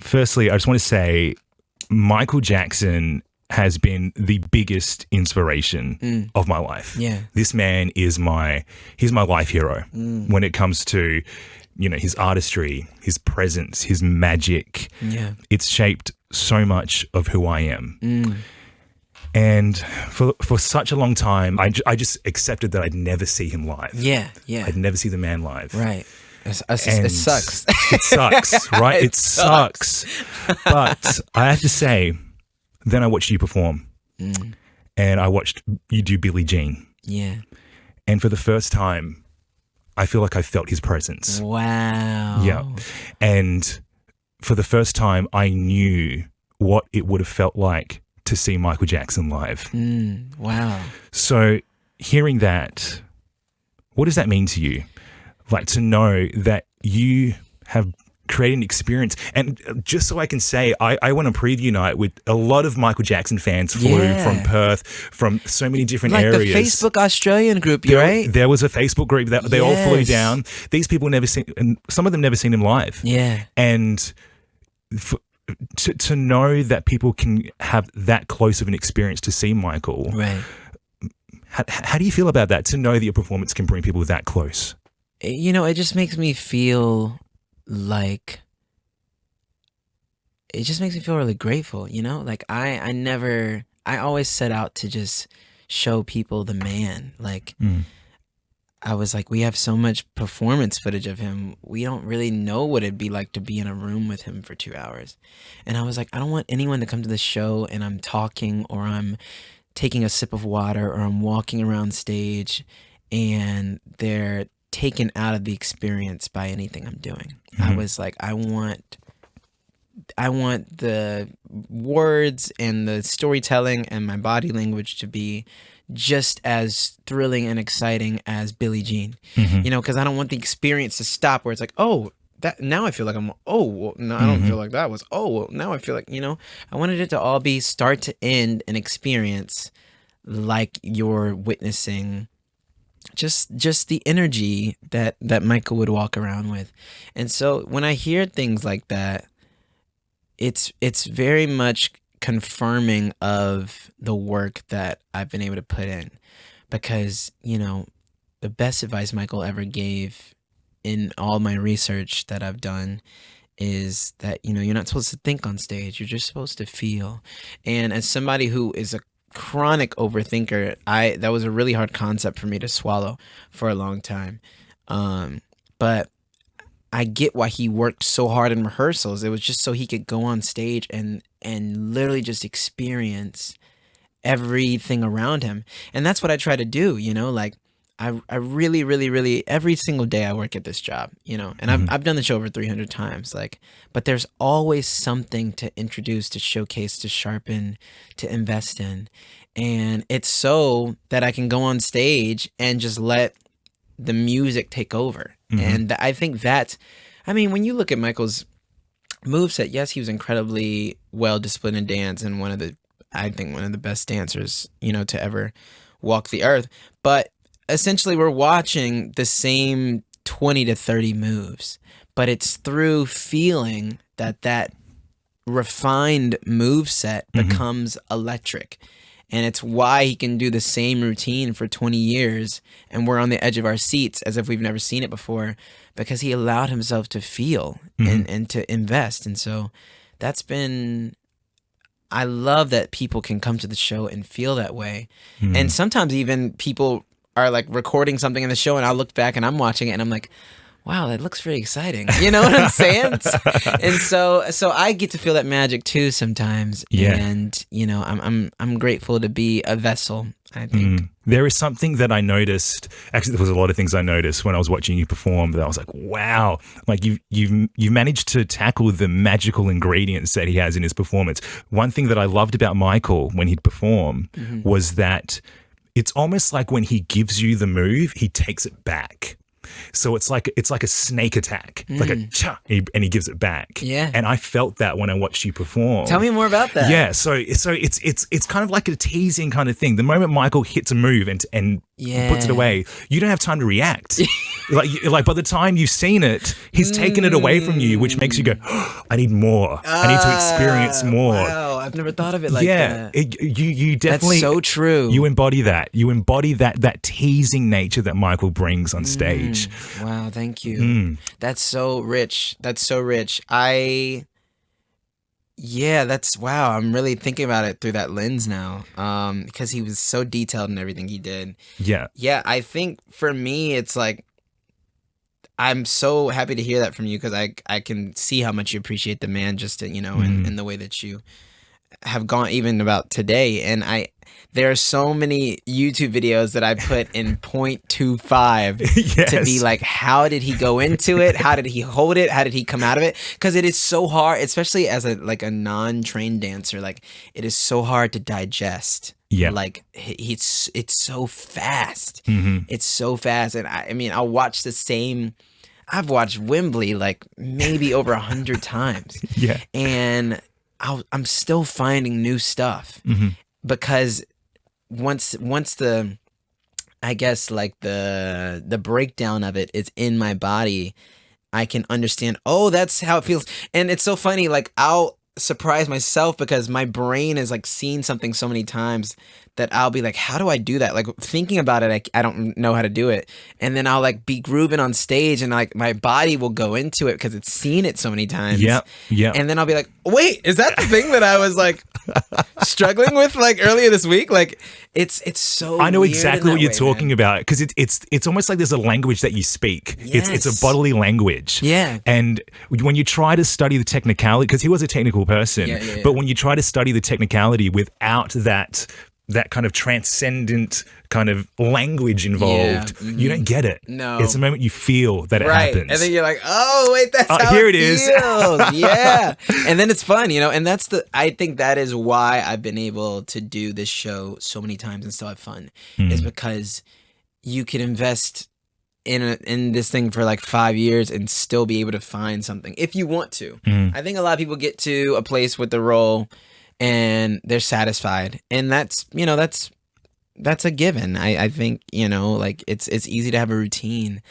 Firstly, I just want to say Michael Jackson has been the biggest inspiration of my life. Yeah. This man is he's my life hero when it comes to, his artistry, his presence, his magic. Yeah. It's shaped so much of who I am. And for such a long time, I just accepted that I'd never see him live. Yeah. I'd never see the man live. Right. It sucks. It sucks, right? It sucks. But I have to say, then I watched you perform. And I watched you do Billie Jean. Yeah. And for the first time, I feel like I felt his presence. Wow. Yeah. And for the first time, I knew what it would have felt like to see Michael Jackson live. Wow. So hearing that, what does that mean to you? Like, to know that you have created an experience. And just so I can say, I went on preview night with a lot of Michael Jackson fans flew from Perth, from so many different areas. Like the Facebook Australian group, right? There was a Facebook group that they all flew down. These people never seen, and some of them never seen him live. Yeah. And to know that people can have that close of an experience to see Michael. Right. How do you feel about that? To know that your performance can bring people that close? It just makes me feel like, it just makes me feel really grateful, like I always set out to just show people the man. Like I was like, we have so much performance footage of him, we don't really know what it'd be like to be in a room with him for 2 hours. And I was like, I don't want anyone to come to the show and I'm talking, or I'm taking a sip of water, or I'm walking around stage and they're taken out of the experience by anything I'm doing. I was like, I want the words and the storytelling and my body language to be just as thrilling and exciting as Billie Jean. Because I don't want the experience to stop where it's like, oh, that now I feel like I'm, oh, well, no, I don't feel like that was, oh, well, now I feel like, I wanted it to all be start to end an experience like you're witnessing just the energy that Michael would walk around with. And so when I hear things like that, it's very much confirming of the work that I've been able to put in, because the best advice Michael ever gave in all my research that I've done is that you're not supposed to think on stage, you're just supposed to feel. And as somebody who is a chronic overthinker, that was a really hard concept for me to swallow for a long time. But I get why he worked so hard in rehearsals. It was just so he could go on stage and literally just experience everything around him. And that's what I try to do, like I really, really, really, every single day I work at this job, and I've done the show over 300 times, but there's always something to introduce, to showcase, to sharpen, to invest in. And it's so that I can go on stage and just let the music take over. And I think when you look at Michael's moveset, yes, he was incredibly well disciplined in dance and one of the best dancers, to ever walk the earth. But essentially we're watching the same 20 to 30 moves, but it's through feeling that refined moveset becomes electric. And it's why he can do the same routine for 20 years and we're on the edge of our seats as if we've never seen it before, because he allowed himself to feel and to invest. And so I love that people can come to the show and feel that way. And sometimes even people are like recording something in the show and I'll look back and I'm watching it and I'm like, wow, that looks very exciting. You know what I'm saying? And so I get to feel that magic too sometimes. Yeah. And I'm grateful to be a vessel, I think. There is something that I noticed. Actually, there was a lot of things I noticed when I was watching you perform that I was like, wow, like you've managed to tackle the magical ingredients that he has in his performance. One thing that I loved about Michael when he'd perform was that it's almost like when he gives you the move, he takes it back. So it's like a snake attack, like a cha, and he gives it back. Yeah. And I felt that when I watched you perform. Tell me more about that. Yeah. So it's kind of like a teasing kind of thing. The moment Michael hits a move and puts it away, you don't have time to react. like by the time you've seen it, he's taken it away from you, which makes you go, oh, I need more. I need to experience more. Wow, I've never thought of it like that. You definitely. That's so true. You embody that. You embody that teasing nature that Michael brings on stage. Wow, thank you. That's so rich. Wow. I'm really thinking about it through that lens now. Because he was so detailed in everything he did. Yeah. Yeah, I think for me, it's like, I'm so happy to hear that from you because I can see how much you appreciate the man just, in the way that you have gone even about today. And there are so many YouTube videos that I put in 0.25 to be like, how did he go into it? How did he hold it? How did he come out of it? Because it is so hard, especially as a non-trained dancer, like it is so hard to digest. Yeah, like it's so fast. It's so fast, and I mean, I'll watch the same. I've watched Wembley like maybe over 100 times. Yeah, and I'm still finding new stuff because once the, I guess like the breakdown of it is in my body, I can understand. Oh, that's how it feels, and it's so funny. Like I'll surprise myself because my brain is like seen something so many times that I'll be like, how do I do that? Like thinking about it, I don't know how to do it. And then I'll like be grooving on stage and like my body will go into it because it's seen it so many times. Yeah. And then I'll be like, wait, is that the thing that I was like struggling with like earlier this week? Like it's so I know weird exactly what you're talking about because it's almost like there's a language that you speak. Yes. It's a bodily language. Yeah. And when you try to study the technicality, because he was a technical person, but when you try to study the technicality without that kind of transcendent kind of language involved, you don't get it. No. It's the moment you feel that it happens. And then you're like, oh, wait, that's how here it is. feels. Yeah. And then it's fun, and I think that is why I've been able to do this show so many times and still have fun, is because you can invest in this thing for like 5 years and still be able to find something if you want to. I think a lot of people get to a place with the role and they're satisfied, and that's a given. I think like it's easy to have a routine,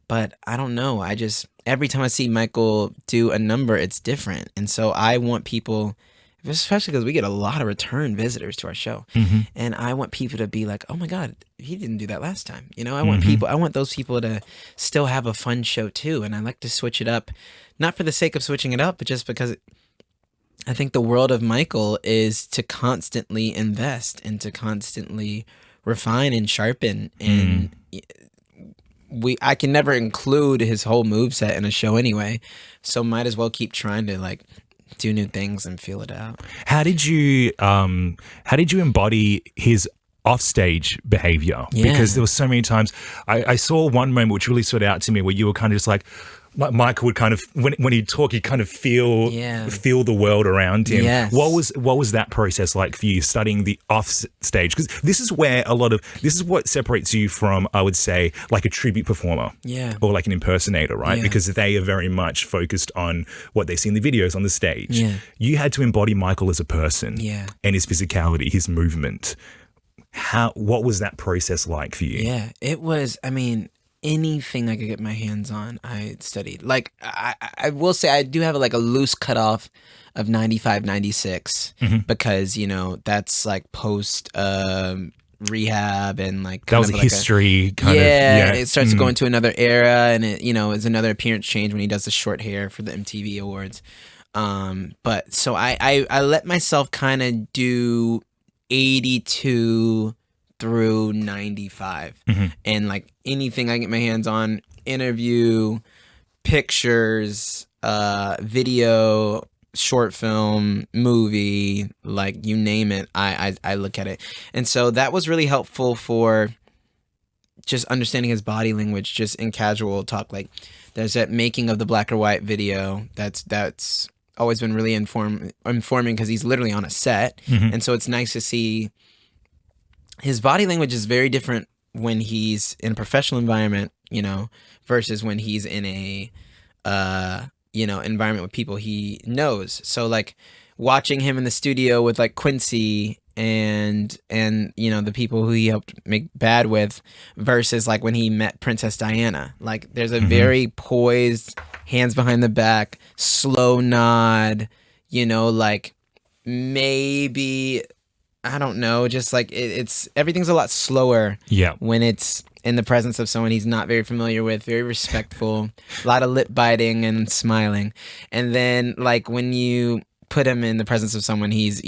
but I don't know. I just every time I see Michael do a number, it's different, and so I want people, especially because we get a lot of return visitors to our show, and I want people to be like, oh my God, he didn't do that last time. I want those people to still have a fun show too, and I like to switch it up, not for the sake of switching it up, but just because I think the world of Michael is to constantly invest and to constantly refine and sharpen, and I can never include his whole moveset in a show anyway, so might as well keep trying to like do new things and feel it out. How did you embody his offstage behavior? Because there were so many times I saw one moment which really stood out to me where you were kind of just like, Michael would kind of when he'd talk, he'd kind of feel the world around him. Yes. What was that process like for you, studying the off stage? Because this is what separates you from, I would say, like a tribute performer, or like an impersonator, right? Because they are very much focused on what they see in the videos on the stage. Yeah. You had to embody Michael as a person, and his physicality, his movement. What was that process like for you? Yeah, it was. I mean, anything I could get my hands on, I studied. Like, I will say I do have like a loose cutoff of 95, 96 because, that's like post rehab and like that was a history kind of. Yeah, it starts to go into another era, and it, is another appearance change when he does the short hair for the MTV Awards. But so I let myself kind of do 82 through 95 and like anything I get my hands on, interview, pictures, video, short film, movie, like you name it, I look at it. And so that was really helpful for just understanding his body language, just in casual talk. Like there's that making of the black or white video that's always been really informing because he's literally on a set. And so it's nice to see his body language is very different when he's in a professional environment versus when he's in a environment with people he knows. So like watching him in the studio with like Quincy and the people who he helped make Bad with, versus like when he met Princess Diana. Like there's a very poised, hands behind the back, slow nod, like maybe, I don't know, just like it's everything's a lot slower when it's in the presence of someone he's not very familiar with, very respectful, a lot of lip biting and smiling. And then like when you put him in the presence of someone he's,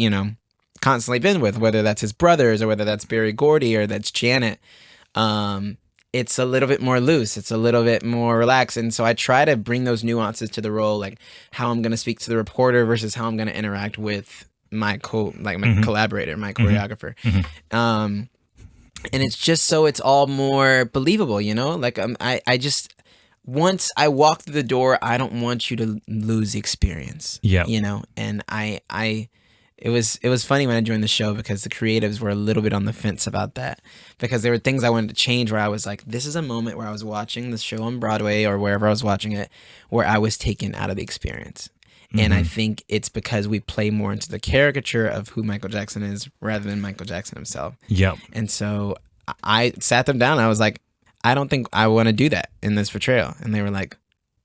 constantly been with, whether that's his brothers or whether that's Berry Gordy or that's Janet, it's a little bit more loose. It's a little bit more relaxed. And so I try to bring those nuances to the role, like how I'm going to speak to the reporter versus how I'm going to interact with my collaborator, my choreographer. And it's just so it's all more believable, like I just, once I walk through the door, I don't want you to lose the experience. And it was funny when I joined the show because the creatives were a little bit on the fence about that, because there were things I wanted to change where I was like, this is a moment where I was watching the show on Broadway or wherever I was watching it where I was taken out of the experience. And I think it's because we play more into the caricature of who Michael Jackson is rather than Michael Jackson himself. And so I sat them down and I was like, I don't think I want to do that in this portrayal. And they were like,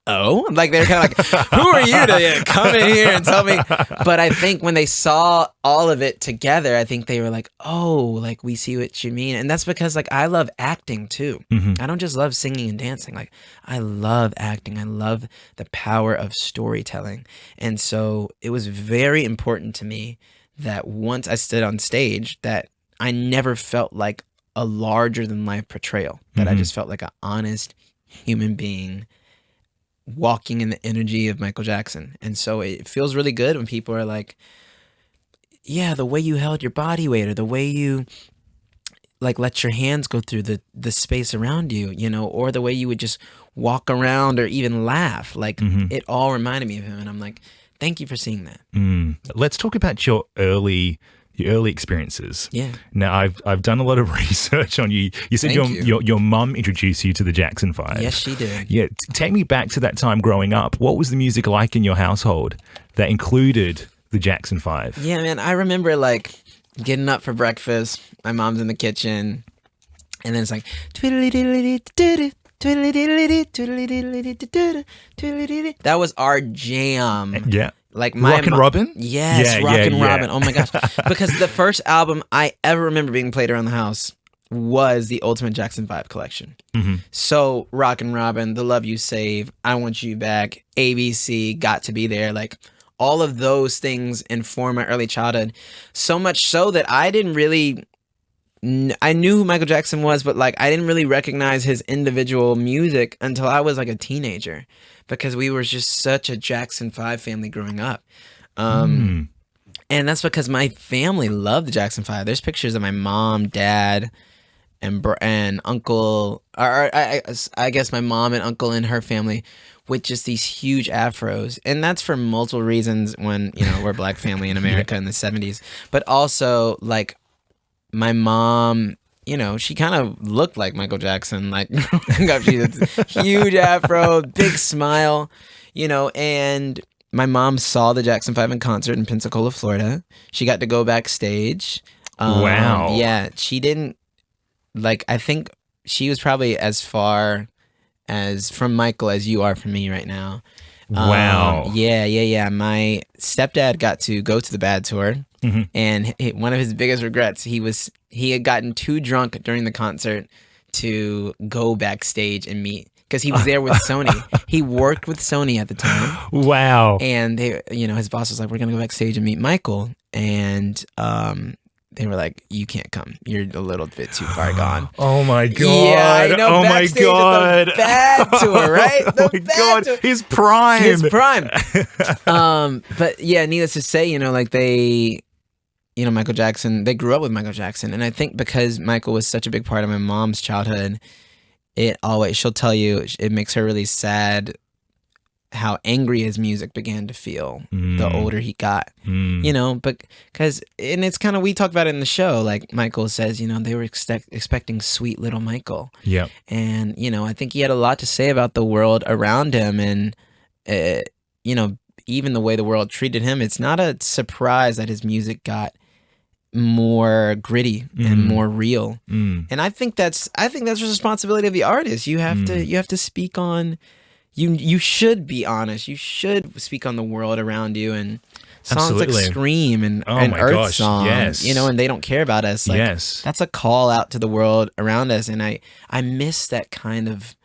oh, like they were kind of like, who are you to come in here and tell me? But I think when they saw all of it together, I think they were like, oh, like we see what you mean. And that's because like I love acting too. I don't just love singing and dancing. Like I love acting. I love the power of storytelling. And so it was very important to me that once I stood on stage that I never felt like a larger than life portrayal, that I just felt like an honest human being walking in the energy of Michael Jackson. And so it feels really good when people are like, yeah, the way you held your body weight, or the way you like let your hands go through the space around you, or the way you would just walk around or even laugh, like it all reminded me of him. And I'm like, thank you for seeing that. Let's talk about your early experiences. Now I've done a lot of research on you. You said your mum introduced you to the Jackson 5. Yes, she did. Yeah, take me back to that time growing up. What was the music like in your household that included the Jackson 5? Yeah, man, I remember like getting up for breakfast. My mom's in the kitchen, and then it's like that was our jam. Yeah. Like my Rockin' Robin? Yes, Rockin' Robin. Oh my gosh. Because the first album I ever remember being played around the house was the Ultimate Jackson 5 collection. So Rockin' Robin, The Love You Save, I Want You Back, ABC, Got to Be There, like all of those things inform my early childhood. So much so that I didn't really, I knew who Michael Jackson was, but like I didn't really recognize his individual music until I was like a teenager, because we were just such a Jackson 5 family growing up. And that's because my family loved the Jackson 5. There's pictures of my mom, dad, and uncle, or I guess my mom and uncle and her family with just these huge afros. And that's for multiple reasons when, we're a black family in America in the 70s. But also, like, my mom, she kind of looked like Michael Jackson, like growing up. She had this huge afro, big smile, and my mom saw the Jackson 5 in concert in Pensacola, Florida. She got to go backstage. Wow. Yeah, she didn't, like, I think she was probably as far as from Michael as you are from me right now. Wow. Yeah. My stepdad got to go to the Bad tour. And one of his biggest regrets, he had gotten too drunk during the concert to go backstage and meet, because he was there with Sony. He worked with Sony at the time. Wow. And they, his boss was like, we're gonna go backstage and meet Michael, and they were like, you can't come. You're a little bit too far gone. Oh my God. Yeah, I know. Oh my God. The Bad tour, right? Oh my God. Tour. His prime. But yeah, needless to say, like they, Michael Jackson, they grew up with Michael Jackson. And I think because Michael was such a big part of my mom's childhood, she'll tell you, it makes her really sad how angry his music began to feel the older he got, you know, but and it's kind of, we talked about it in the show, like Michael says, you know, they were expecting sweet little Michael. Yeah. And, you know, I think he had a lot to say about the world around him and, you know, even the way the world treated him. It's not a surprise that his music got more gritty and more real. And I think that's the responsibility of the artist. You have to speak on, you should be honest. You should speak on the world around you, and songs like Scream and Earth Song, yes. you know, and They Don't Care About Us. Like, yes. That's a call out to the world around us. And I miss that kind of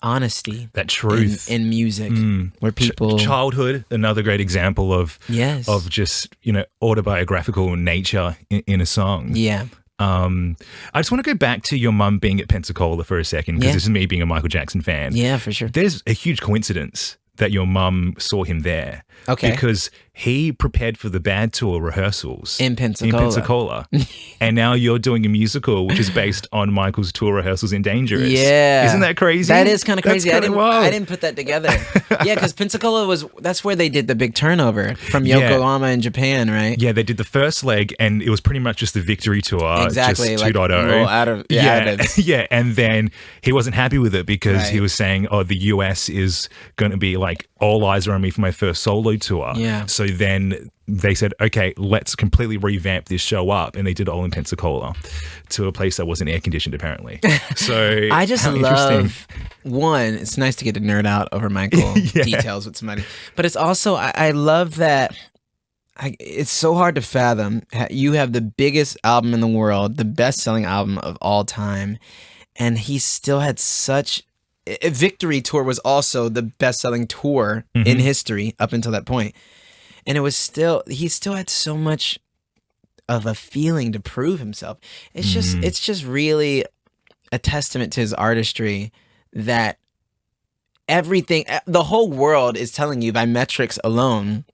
honesty, that truth in music, where people childhood, another great example of just, you know, autobiographical nature in a song. Yeah. I just want to go back to your mum being at Pensacola for a second, because this is me being a Michael Jackson fan. Yeah, for sure. There's a huge coincidence that your mum saw him there. Okay. Because he prepared for the Bad Tour rehearsals in Pensacola. And now you're doing a musical which is based on Michael's tour rehearsals in Dangerous. Yeah. Isn't that crazy? That is kind of crazy. I wild. didn't put that together. Yeah, because Pensacola that's where they did the big turnover from Yokohama in Japan, right? Yeah, they did the first leg and it was pretty much just the Victory Tour. Exactly. Just like 2.0. Yeah. And then he wasn't happy with it because he was saying, oh, the US is going to be like all eyes are on me for my first solo tour. Yeah. So then they said, okay, let's completely revamp this show up. And they did it all in Pensacola to a place that wasn't air conditioned, apparently. So I just love, one, it's nice to get to nerd out over Michael details with somebody. But it's also, I love that it's so hard to fathom. You have the biggest album in the world, the best-selling album of all time, and he still had such... Victory Tour was also the best-selling tour in history up until that point. And it was he still had so much of a feeling to prove himself. It's just really a testament to his artistry that everything, the whole world is telling you by metrics alone,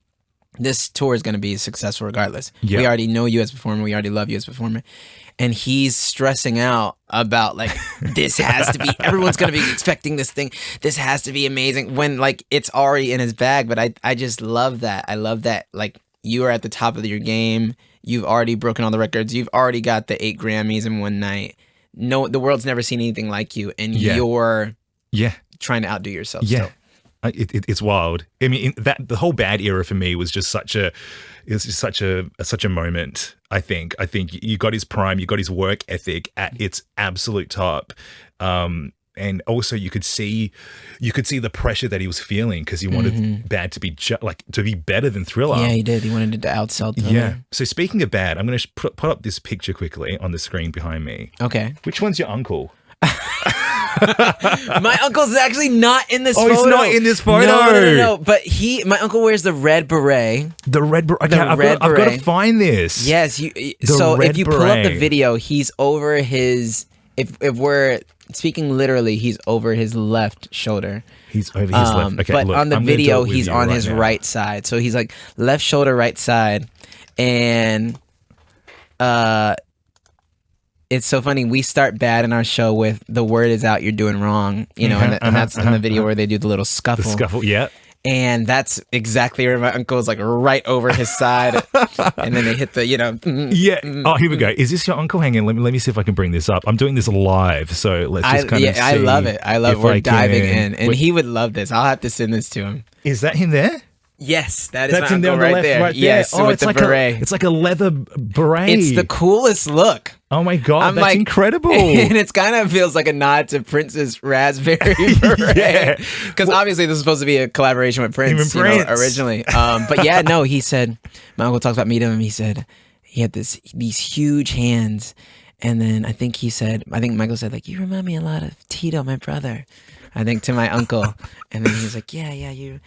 this tour is going to be successful regardless. Yep. We already know you as a performer. We already love you as a performer. And he's stressing out about like, this has to be, everyone's going to be expecting this thing. This has to be amazing when like it's already in his bag. But I just love that. I love that like you are at the top of your game. You've already broken all the records. You've already got the 8 Grammys in one night. No, the world's never seen anything like you. And you're trying to outdo yourself. Yeah. Still. It's wild. I mean, the whole Bad era for me was just such a moment. I think you got his prime, you got his work ethic at its absolute top, and also you could see the pressure that he was feeling because he wanted Bad to be to be better than Thriller. Yeah, he did. He wanted it to outsell Thriller. Yeah. So speaking of Bad, I'm going to put up this picture quickly on the screen behind me. Okay. Which one's your uncle? My uncle's actually not in this photo. Oh, he's not in this photo. No. But my uncle wears the red beret. The red beret. Okay, I've got to find this. Yes. So if you pull up the video, he's over his. If we're speaking literally, he's over his left shoulder. He's over his left. Okay, but look, on the video, he's on his right side. So he's like left shoulder, right side, and it's so funny. We start Bad in our show with "the word is out, you're doing wrong," you know, and that's in the video where they do the little scuffle. The scuffle, yeah. And that's exactly where my uncle is, like right over his side, and then they hit the, Oh, here we go. Is this your uncle? Hang on, let me see if I can bring this up. I'm doing this live, so let's just kind of see. I love it. We're diving in, and he would love this. I'll have to send this to him. Is that him there? Yes, that's my uncle right there. Yes, with the beret. It's like a leather beret. It's the coolest look. Oh my God, that's incredible. And it kind of feels like a nod to Prince's raspberry beret. Because obviously this is supposed to be a collaboration with Prince, originally. But yeah, no, he said, my uncle talks about meeting him. He said he had these huge hands. And then I think Michael said, like, you remind me a lot of Tito, my brother. I think to my uncle. And then he was like, yeah, you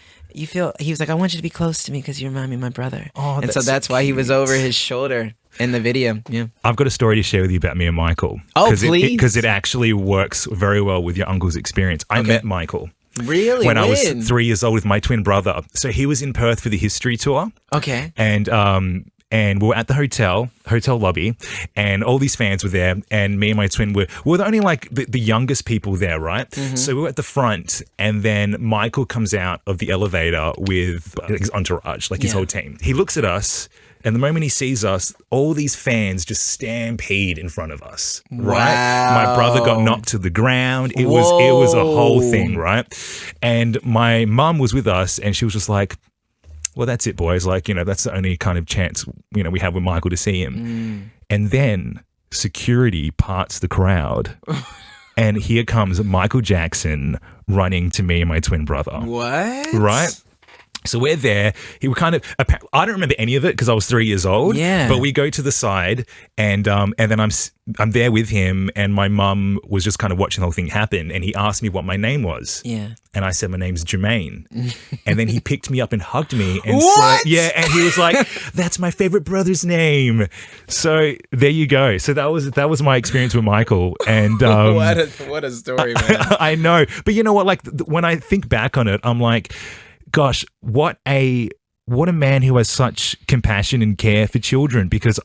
feel, he was like, I want you to be close to me because you remind me of my brother. Oh, and so that's why he was over his shoulder in the video. Yeah. I've got a story to share with you about me and Michael. Oh, please. Because it actually works very well with your uncle's experience. I met Michael. Really? When I was 3 years old with my twin brother. So he was in Perth for the history tour. Okay. And and we were at the hotel lobby, and all these fans were there, and me and my twin were the only like the youngest people there, right? Mm-hmm. So we were at the front, and then Michael comes out of the elevator with his entourage, like his whole team. He looks at us, and the moment he sees us, all these fans just stampede in front of us, right? Wow. My brother got knocked to the ground. It was a whole thing, right? And my mum was with us, and she was just like, well, that's it, boys. Like, that's the only kind of chance, we have with Michael to see him. And then security parts the crowd. And here comes Michael Jackson running to me and my twin brother. What? Right? So we're there. He were kind of. I don't remember any of it because I was 3 years old. Yeah. But we go to the side, and then I'm there with him, and my mum was just kind of watching the whole thing happen. And he asked me what my name was. Yeah. And I said my name's Jermaine. And then he picked me up and hugged me and What? said, yeah. And he was like, "That's my favorite brother's name." So there you go. So that was my experience with Michael. And what a story, man. I know, but you know what? Like when I think back on it, I'm like, gosh, what a man who has such compassion and care for children, because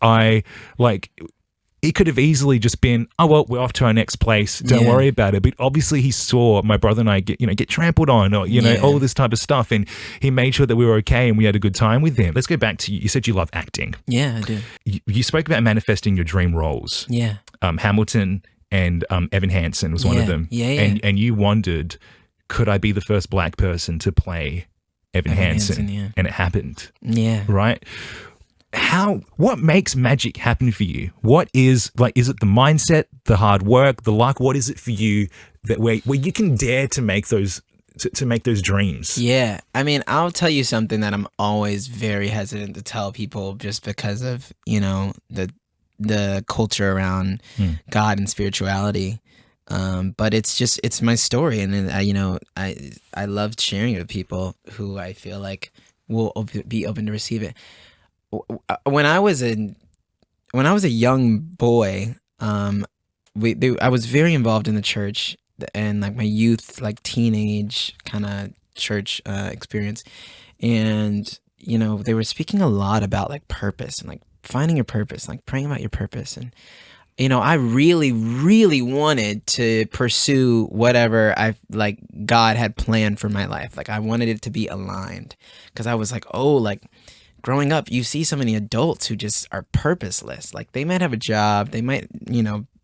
it could have easily just been, oh, well, we're off to our next place. Don't worry about it. But obviously he saw my brother and I get trampled on, or, all this type of stuff. And he made sure that we were okay and we had a good time with him. Let's go back to you said you love acting. Yeah, I do. You spoke about manifesting your dream roles. Yeah. Hamilton and Evan Hansen was one of them. Yeah. And you wondered, could I be the first black person to play Evan Hansen? Yeah. And it happened. Yeah. Right? What makes magic happen for you? What is it the mindset, the hard work, the luck? What is it for you that where you can dare to make those to make those dreams? Yeah. I mean, I'll tell you something that I'm always very hesitant to tell people, just because of, the culture around God and spirituality. But it's my story, and I loved sharing it with people who I feel like will be open to receive it. When I was a young boy, I was very involved in the church, and like my youth, like teenage kind of church experience, and they were speaking a lot about like purpose and like finding your purpose, like praying about your purpose. And I really, really wanted to pursue whatever God had planned for my life. Like I wanted it to be aligned, because I was like, growing up, you see so many adults who just are purposeless. Like they might have a job, they might,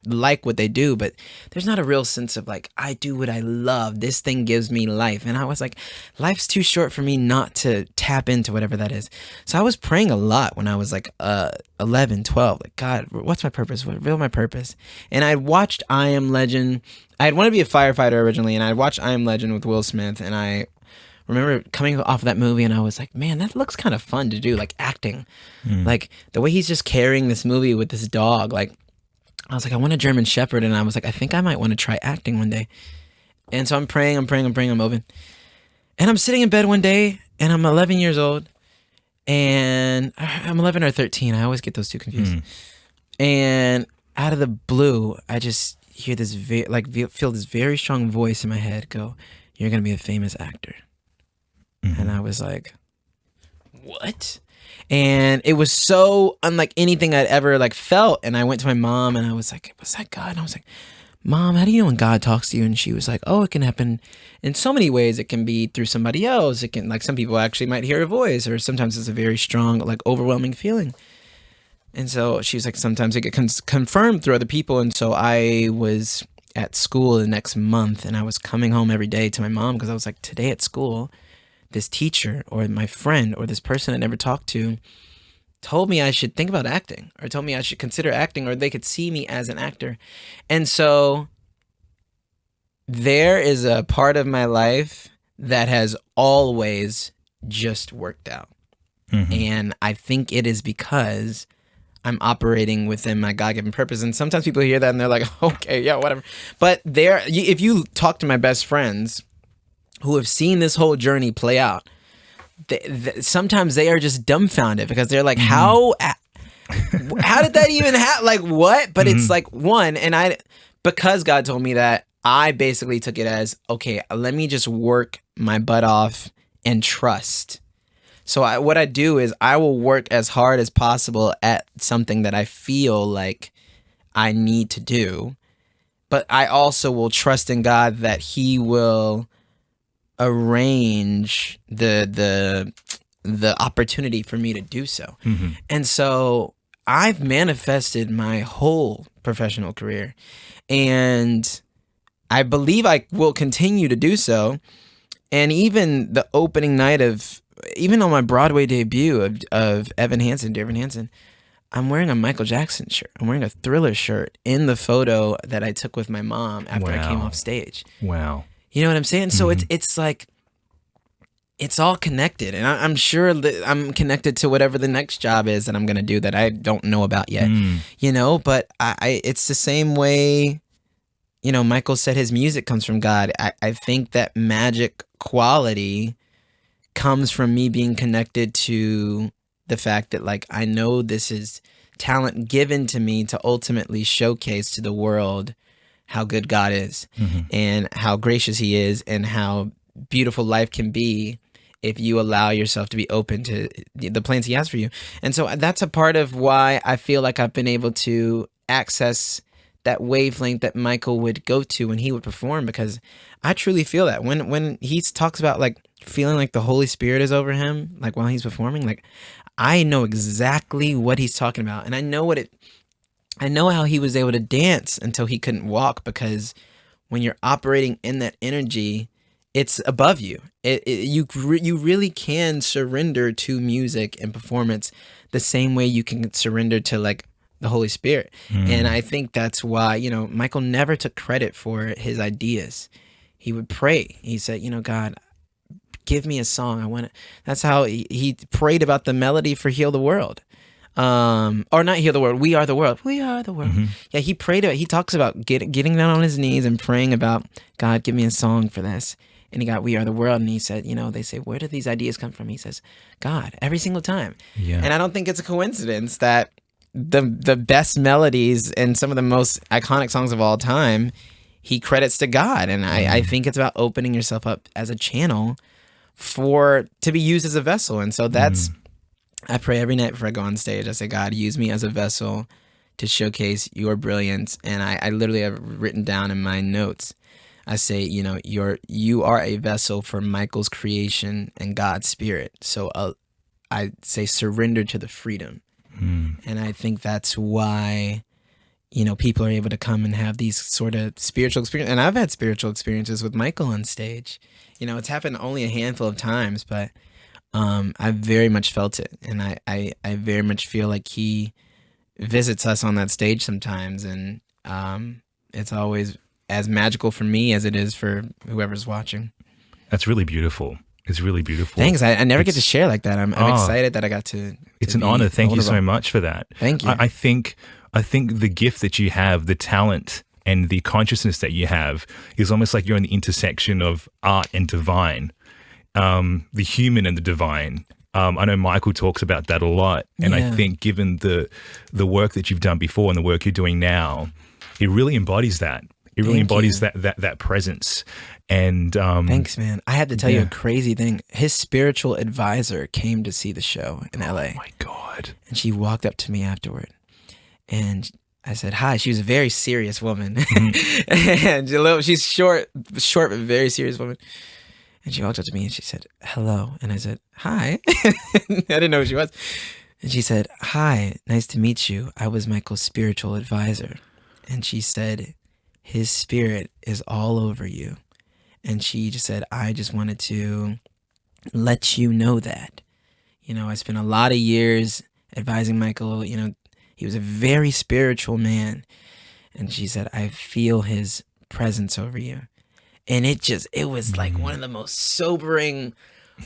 like what they do, but there's not a real sense of like, I do what I love. This thing gives me life. And I was like, life's too short for me not to tap into whatever that is. So I was praying a lot when I was like 11, 12. Like, God, what's my purpose? Reveal my purpose. And I watched I Am Legend. I had wanted to be a firefighter originally, and I watched I Am Legend with Will Smith, and I remember coming off of that movie, and I was like, man, that looks kind of fun to do, like acting. Like the way he's just carrying this movie with this dog, like I was like, I want a German Shepherd, and I was like, I think I might want to try acting one day. And so I'm praying, I'm open. And I'm sitting in bed one day, and I'm 11 years old, and I'm 11 or 13. I always get those two confused. And out of the blue, I just hear this, feel this very strong voice in my head go, "You're going to be a famous actor." And I was like, what? And it was so unlike anything I'd ever felt. And I went to my mom, and I was like, was that God? And I was like, Mom, how do you know when God talks to you? And she was like, oh, it can happen in so many ways. It can be through somebody else. It can, some people actually might hear a voice, or sometimes it's a very strong, overwhelming feeling. And so she was like, sometimes it gets confirmed through other people. And so I was at school the next month, and I was coming home every day to my mom, because I was like, today at school, this teacher or my friend or this person I never talked to told me I should think about acting, or told me I should consider acting, or they could see me as an actor. And so there is a part of my life that has always just worked out. And I think it is because I'm operating within my God-given purpose. And sometimes people hear that and they're like, okay, yeah, whatever. But if you talk to my best friends who have seen this whole journey play out, sometimes they are just dumbfounded, because they're like, how did that even happen? What? But it's one, and because God told me that, I basically took it as, okay, let me just work my butt off and trust. So what I do is I will work as hard as possible at something that I feel like I need to do, but I also will trust in God that He will arrange the opportunity for me to do so. Mm-hmm. And so I've manifested my whole professional career, and I believe I will continue to do so. And even the opening night even on my Broadway debut of Evan Hansen, Dear Evan Hansen, I'm wearing a Michael Jackson shirt. I'm wearing a Thriller shirt in the photo that I took with my mom after I came off stage. Wow. You know what I'm saying? So it's like, it's all connected. And I'm sure that I'm connected to whatever the next job is that I'm going to do that I don't know about yet. You know, but it's the same way, you know, Michael said his music comes from God. I think that magic quality comes from me being connected to the fact that, like, I know this is talent given to me to ultimately showcase to the world how good God is and how gracious He is and how beautiful life can be if you allow yourself to be open to the plans He has for you. And so that's a part of why I feel like I've been able to access that wavelength that Michael would go to when he would perform, because I truly feel that when he talks about like feeling like the Holy Spirit is over him, like while he's performing, like I know exactly what he's talking about. And I know how he was able to dance until he couldn't walk, because when you're operating in that energy, it's above you. You really can surrender to music and performance the same way you can surrender to like the Holy Spirit. And I think that's why, you know, Michael never took credit for his ideas. He would pray. He said, you know, God, give me a song. I want to. That's how he prayed about the melody for Heal the World. Or not Heal the World. We Are the World. We Are the World. Yeah, he prayed about, he talks about getting down on his knees and praying about, God, give me a song for this. And he got We Are the World, and he said, you know, they say, where do these ideas come from? He says, God, every single time. Yeah. And I don't think it's a coincidence that the best melodies and some of the most iconic songs of all time, he credits to God. And I think it's about opening yourself up as a channel to be used as a vessel. And so that's, I pray every night before I go on stage. I say, God, use me as a vessel to showcase your brilliance. And I literally have written down in my notes, I say, you know, you are a vessel for Michael's creation and God's spirit. So I say surrender to the freedom. And I think that's why, you know, people are able to come and have these sort of spiritual experiences. And I've had spiritual experiences with Michael on stage. You know, it's happened only a handful of times, but I very much felt it. And I very much feel like he visits us on that stage sometimes. And it's always as magical for me as it is for whoever's watching. That's really beautiful. It's really beautiful. Thanks. I never get to share like that. I'm excited that I got to. It's an honor. Thank you so much for that. Thank you. I think the gift that you have, the talent and the consciousness that you have, is almost like you're in the intersection of art and divine, the human and the divine. I know Michael talks about that a lot, and I think given the work that you've done before and the work you're doing now, it really embodies that. It really embodies that presence. And thanks, man. I had to tell you a crazy thing. His spiritual advisor came to see the show in LA. Oh my God. And she walked up to me afterward, and I said hi. She was a very serious woman. And she's short but very serious woman. And she walked up to me and she said, hello. And I said, hi. I didn't know who she was. And she said, hi, nice to meet you. I was Michael's spiritual advisor. And she said, his spirit is all over you. And she just said, I just wanted to let you know that. You know, I spent a lot of years advising Michael. You know, he was a very spiritual man. And she said, I feel his presence over you. And it was like one of the most sobering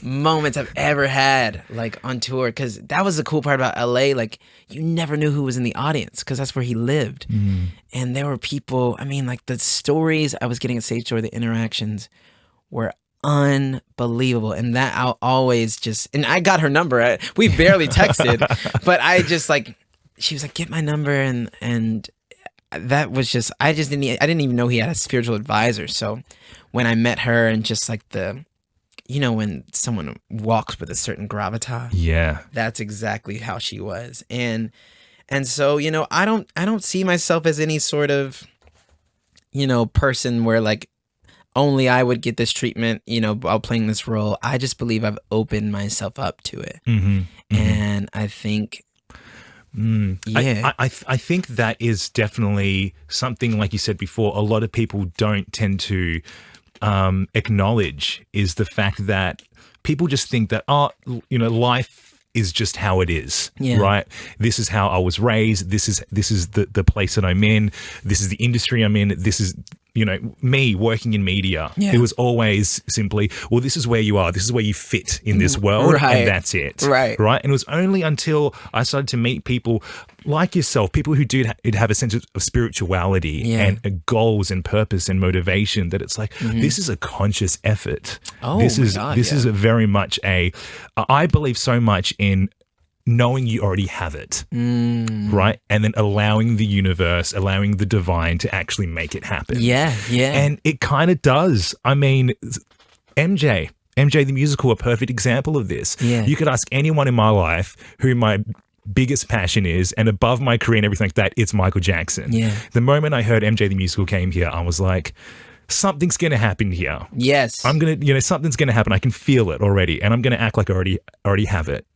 moments I've ever had, like on tour. Because that was the cool part about LA. Like, you never knew who was in the audience because that's where he lived. And there were people, I mean, like the stories I was getting at stage door, the interactions were unbelievable. And that I'll always and I got her number. We barely texted, but I just like, she was like, get my number. And that was just, I didn't even know he had a spiritual advisor. So when I met her and just like you know, when someone walks with a certain gravitas. Yeah. That's exactly how she was. And so, you know, I don't see myself as any sort of, you know, person where like only I would get this treatment, you know, while playing this role. I just believe I've opened myself up to it. And I think, yeah. I think that is definitely something, like you said before, a lot of people don't tend to acknowledge, is the fact that people just think that, oh, you know, life is just how it is, right? This is how I was raised. This is the place that I'm in. This is the industry I'm in. This is, you know, me working in media. It was always simply, well, this is where you are. This is where you fit in this world, and that's it. Right. And it was only until I started to meet people like yourself, people who do have a sense of spirituality and goals and purpose and motivation, that it's like, this is a conscious effort. This is a very much I believe so much in knowing you already have it, right? And then allowing the universe, allowing the divine to actually make it happen. And it kind of does. I mean, MJ the musical, a perfect example of this. You could ask anyone in my life who my biggest passion is, and above my career and everything like that, it's Michael Jackson. The moment I heard MJ the musical came here, I was like, something's going to happen here. I'm going to, you know, something's going to happen. I can feel it already, and I'm going to act like I already have it.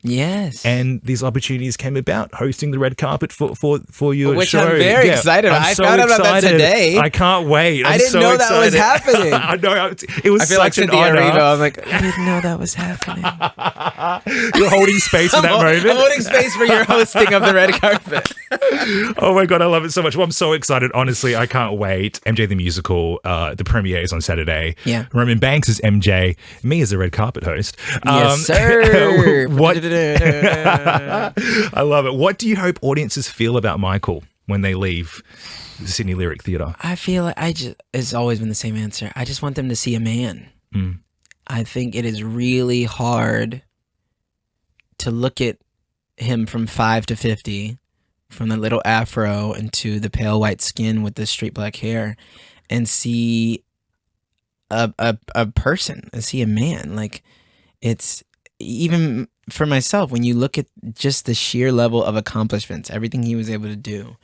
And these opportunities came about, hosting the red carpet for your Which show. I'm very excited about. I found out about that today. I can't wait. I didn't know that was happening. I know. It was such an honor. I'm like, I didn't know that was happening. You're holding space in that moment. I'm holding space for your hosting of the red carpet. Oh my God, I love it so much. Well, I'm so excited. Honestly, I can't wait. MJ the musical, the premiere is on Saturday. Roman Banks is MJ, me as a red carpet host. Yes, sir. What? I love it. What do you hope audiences feel about Michael when they leave the Sydney Lyric Theatre? I feel like it's always been the same answer. I just want them to see a man. I think it is really hard to look at him from 5 to 50, from the little afro into the pale white skin with the straight black hair, and see a person, and see a man. Like, it's, even for myself, when you look at just the sheer level of accomplishments, everything he was able to do,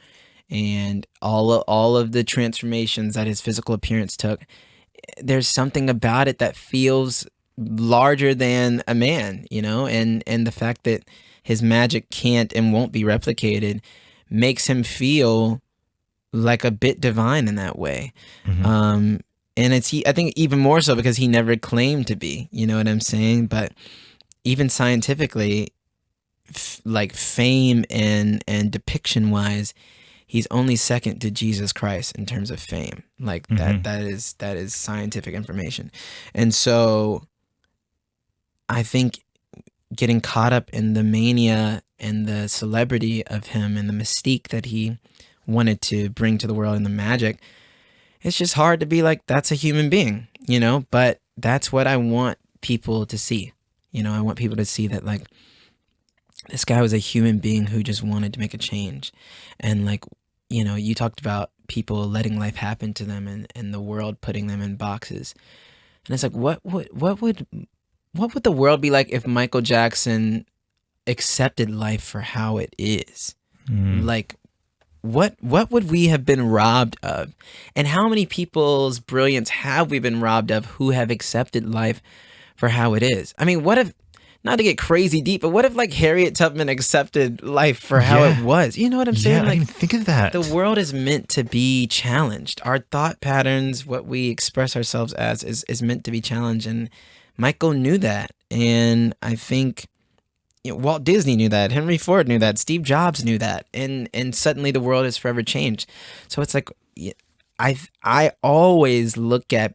and all of the transformations that his physical appearance took, there's something about it that feels larger than a man, you know, and the fact that his magic can't and won't be replicated makes him feel like a bit divine in that way. And I think even more so because he never claimed to be, you know what I'm saying? But even scientifically, like fame and depiction wise, he's only second to Jesus Christ in terms of fame. Like that is scientific information. And so I think getting caught up in the mania and the celebrity of him and the mystique that he wanted to bring to the world and the magic, it's just hard to be like, that's a human being, you know? But that's what I want people to see. You know, I want people to see that, like, this guy was a human being who just wanted to make a change. And, like, you know, you talked about people letting life happen to them and the world putting them in boxes. And it's like, what would the world be like if Michael Jackson accepted life for how it is? Like, what would we have been robbed of? And how many people's brilliance have we been robbed of who have accepted life for how it is? I mean, what if, not to get crazy deep, but what if like Harriet Tubman accepted life for how it was? You know what I'm saying? Like, I like, didn't think of that. The world is meant to be challenged. Our thought patterns, what we express ourselves as, is meant to be challenged. And Michael knew that. And I think, you know, Walt Disney knew that. Henry Ford knew that. Steve Jobs knew that. And suddenly the world has forever changed. So it's like, I always look at,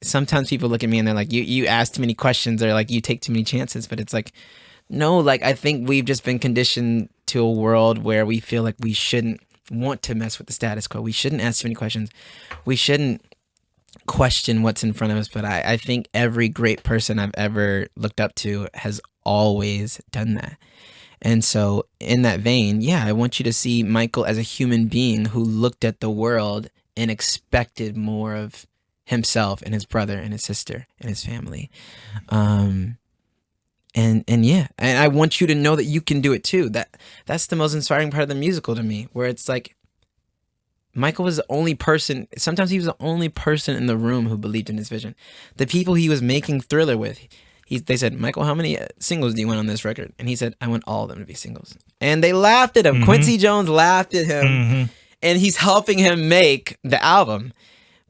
sometimes people look at me and they're like, you ask too many questions, or like you take too many chances. But it's like, no, like I think we've just been conditioned to a world where we feel like we shouldn't want to mess with the status quo. We shouldn't ask too many questions. We shouldn't question what's in front of us. But I think every great person I've ever looked up to has always done that. And so in that vein, yeah, I want you to see Michael as a human being who looked at the world and expected more of himself and his brother and his sister and his family. And yeah, and I want you to know that you can do it too. That's the most inspiring part of the musical to me, where it's like Michael was the only person, sometimes he was the only person in the room who believed in his vision. The people he was making Thriller with, they said, Michael, how many singles do you want on this record? And he said, I want all of them to be singles. And they laughed at him. Mm-hmm. Quincy Jones laughed at him, Mm-hmm. and he's helping him make the album.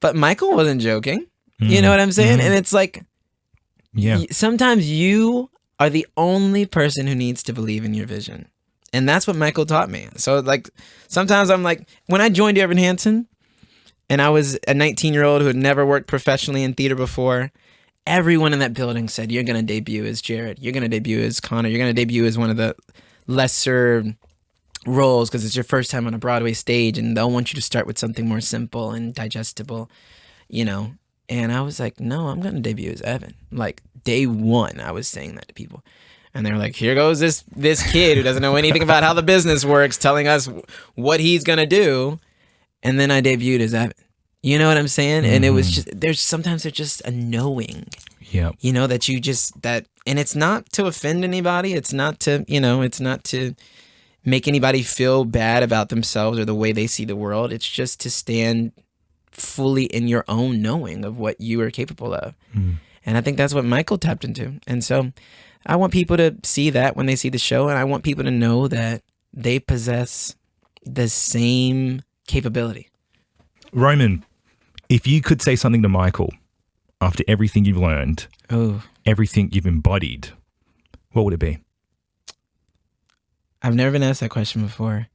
But Michael wasn't joking. Mm-hmm. You know what I'm saying? Mm-hmm. And it's like, Yeah. sometimes you are the only person who needs to believe in your vision. And that's what Michael taught me. So like, sometimes I'm like, when I joined Evan Hansen and I was a 19-year-old who had never worked professionally in theater before, everyone in that building said, you're going to debut as Jared. You're going to debut as Connor. You're going to debut as one of the lesser roles because it's your first time on a Broadway stage, and they'll want you to start with something more simple and digestible, you know? And I was like, no, I'm going to debut as Evan. Like day one, I was saying that to people. And they were like, here goes this kid who doesn't know anything about how the business works telling us what he's going to do. And then I debuted as Evan. You know what I'm saying? And it was just, sometimes there's just a knowing, Yeah. you know, that you just, and it's not to offend anybody. It's not to, it's not to make anybody feel bad about themselves or the way they see the world. It's just to stand fully in your own knowing of what you are capable of. And I think that's what Michael tapped into. And so I want people to see that when they see the show, and I want people to know that they possess the same capability. Roman, if you could say something to Michael after everything you've learned, everything you've embodied, what would it be? I've never been asked that question before.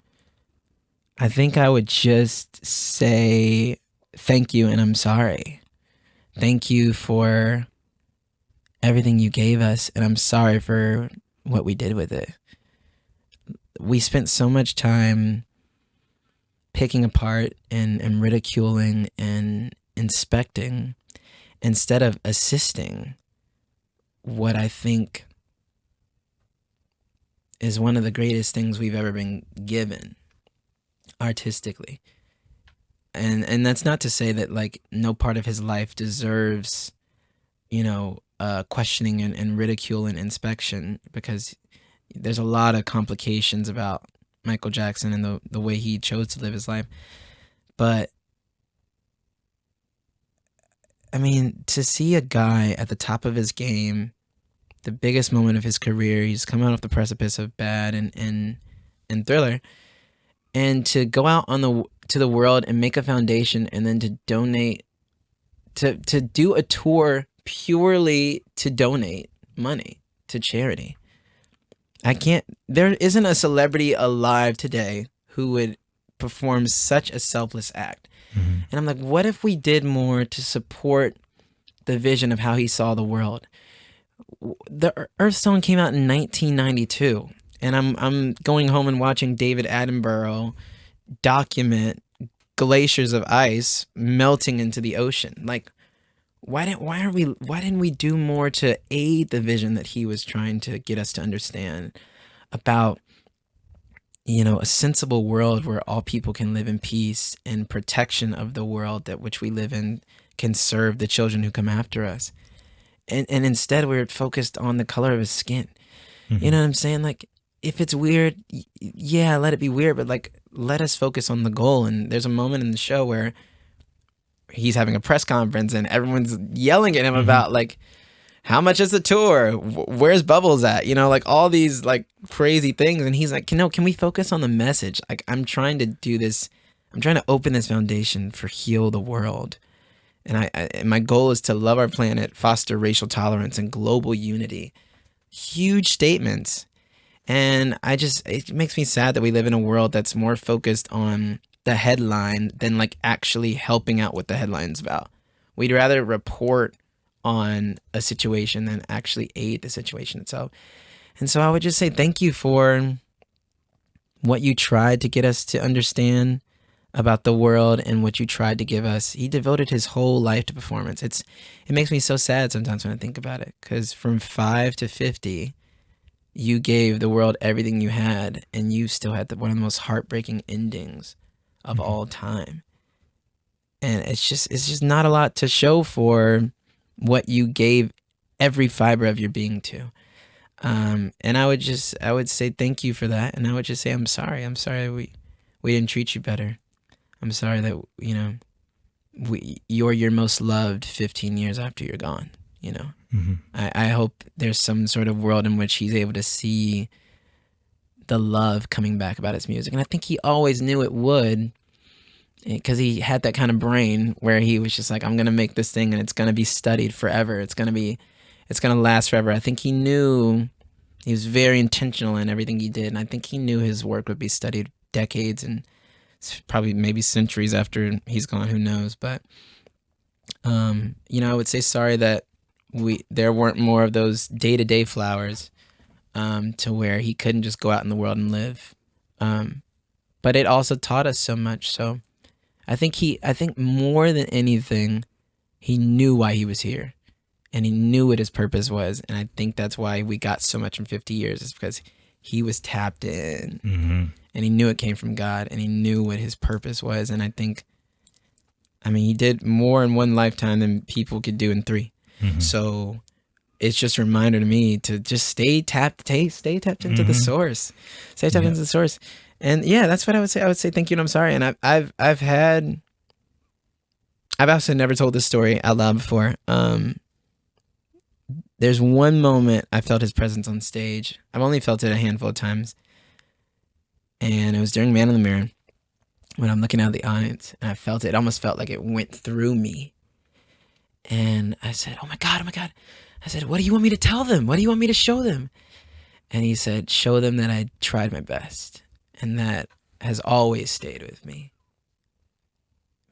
I think I would just say thank you and I'm sorry. Thank you for everything you gave us, and I'm sorry for what we did with it. We spent so much time picking apart and ridiculing and inspecting instead of assisting what I think is one of the greatest things we've ever been given artistically. And that's not to say that like no part of his life deserves, questioning and ridicule and inspection, because there's a lot of complications about Michael Jackson and the way he chose to live his life. But I mean, to see a guy at the top of his game, the biggest moment of his career, he's come out off the precipice of Bad and Thriller, and to go out to the world and make a foundation, and then to donate, to do a tour purely to donate money to charity. There isn't a celebrity alive today who would perform such a selfless act. And I'm like, what if we did more to support the vision of how he saw the world? The Earth Song came out in 1992, and I'm going home and watching David Attenborough document glaciers of ice melting into the ocean. Like, why didn't we do more to aid the vision that he was trying to get us to understand about, a sensible world where all people can live in peace, and protection of the world that which we live in can serve the children who come after us. And instead we're focused on the color of his skin. You know what I'm saying? Like, if it's weird, yeah, let it be weird, but like, let us focus on the goal. And there's a moment in the show where he's having a press conference and everyone's yelling at him about like, how much is the tour? Where's Bubbles at? Like all these like crazy things. And he's like, can we focus on the message? Like, I'm trying to do this. I'm trying to open this foundation for heal the world. And my goal is to love our planet, foster racial tolerance and global unity. Huge statements. And it makes me sad that we live in a world that's more focused on the headline than like actually helping out what the headline's about. We'd rather report on a situation than actually aid the situation itself. And so I would just say thank you for what you tried to get us to understand about the world and what you tried to give us. He devoted his whole life to performance. It makes me so sad sometimes when I think about it, because from 5 to 50, you gave the world everything you had, and you still had one of the most heartbreaking endings of all time. and it's just not a lot to show for what you gave every fiber of your being to. And I would say thank you for that, and I would just say I'm sorry we didn't treat you better. I'm sorry that you're your most loved 15 years after you're gone. Mm-hmm. I hope there's some sort of world in which he's able to see the love coming back about his music. And I think he always knew it would, because he had that kind of brain where he was just like, I'm going to make this thing and it's going to be studied forever. It's going to last forever. I think he knew, he was very intentional in everything he did. And I think he knew his work would be studied decades and probably maybe centuries after he's gone, who knows. But, I would say sorry that there weren't more of those day-to-day flowers, to where he couldn't just go out in the world and live. But it also taught us so much. So I think more than anything, he knew why he was here, and he knew what his purpose was. And I think that's why we got so much in 50 years, is because he was tapped in, Mm-hmm. and he knew it came from God, and he knew what his purpose was. And he did more in one lifetime than people could do in 3. Mm-hmm. So it's just a reminder to me to just stay tapped into Mm-hmm. the source. Stay tapped into the source. And yeah, that's what I would say. I would say thank you and I'm sorry. And I've also never told this story out loud before. There's one moment I felt his presence on stage. I've only felt it a handful of times. And it was during Man in the Mirror, when I'm looking out the audience, and I felt it. It almost felt like it went through me. And I said, oh my God. I said, what do you want me to tell them? What do you want me to show them? And he said, show them that I tried my best. And that has always stayed with me.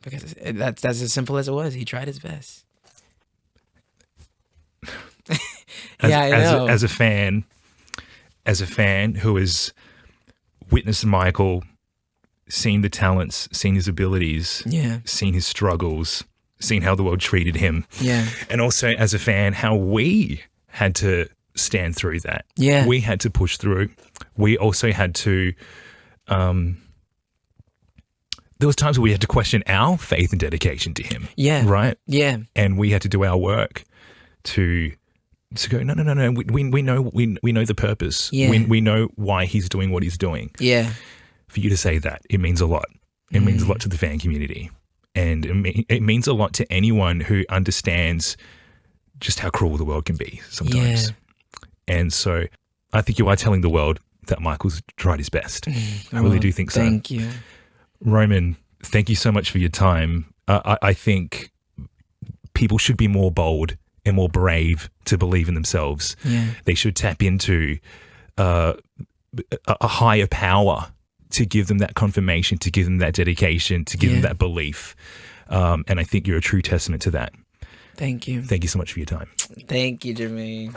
Because that's as simple as it was. He tried his best. Yeah, I know. As a fan who has witnessed Michael, seen the talents, seen his abilities, Yeah. seen his struggles, seen how the world treated him. Yeah. And also as a fan, how we had to stand through that. Yeah. We had to push through. We also had to, there was times where we had to question our faith and dedication to him. Yeah. Right? Yeah. And we had to do our work to go, no. We know the purpose. Yeah. We know why he's doing what he's doing. Yeah. For you to say that, it means a lot. It means a lot to the fan community. And it means a lot to anyone who understands just how cruel the world can be sometimes. Yeah. And so I think you are telling the world that Michael's tried his best. I really do think so. Thank you. Roman, thank you so much for your time. I think people should be more bold and more brave to believe in themselves. Yeah. They should tap into a higher power to give them that confirmation, to give them that dedication, to give them that belief. And I think you're a true testament to that. Thank you. Thank you so much for your time. Thank you, Jermaine.